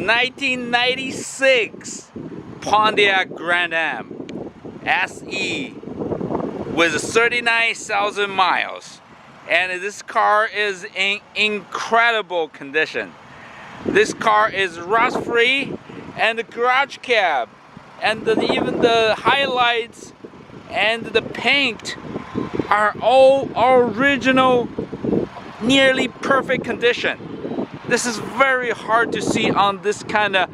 1996 Pontiac Grand Am SE with 39,000 miles, and this car is in incredible condition. This car is rust free, and the garage cab and even the highlights and the paint are all original, nearly perfect condition. This is very hard to see on this kind of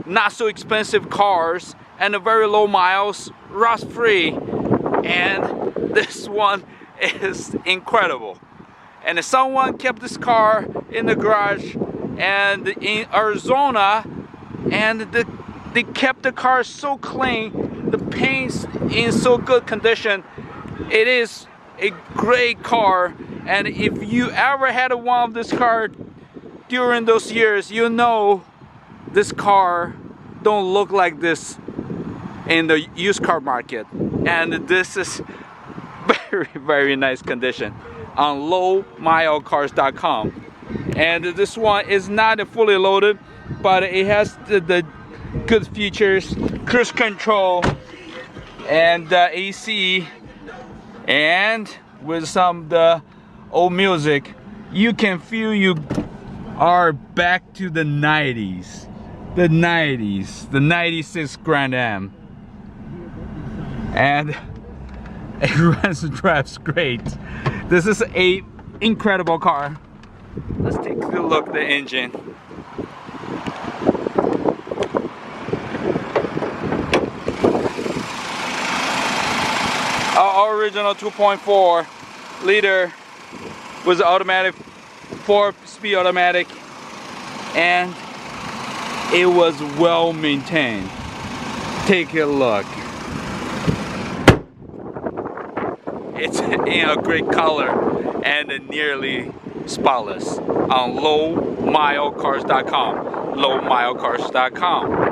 not so expensive cars and a very low miles, rust free, and this one is incredible. And if someone kept this car in the garage and in Arizona, and they kept the car so clean, the paint's in so good condition, it is a great car. And if you ever had one of this car during those years, you know this car don't look like this in the used car market. And this is very nice condition on lowmilecars.com. And this one is not fully loaded, but it has the good features: cruise control and AC, and with some of the old music, you can feel you are back to the 90s. The 96 Grand Am. And it runs and drives great. This is a incredible car. Let's take a look at the engine. Our original 2.4 liter was automatic, 4-speed automatic, and it was well maintained. Take a look. It's in a great color and nearly spotless on lowmilecars.com. lowmilecars.com.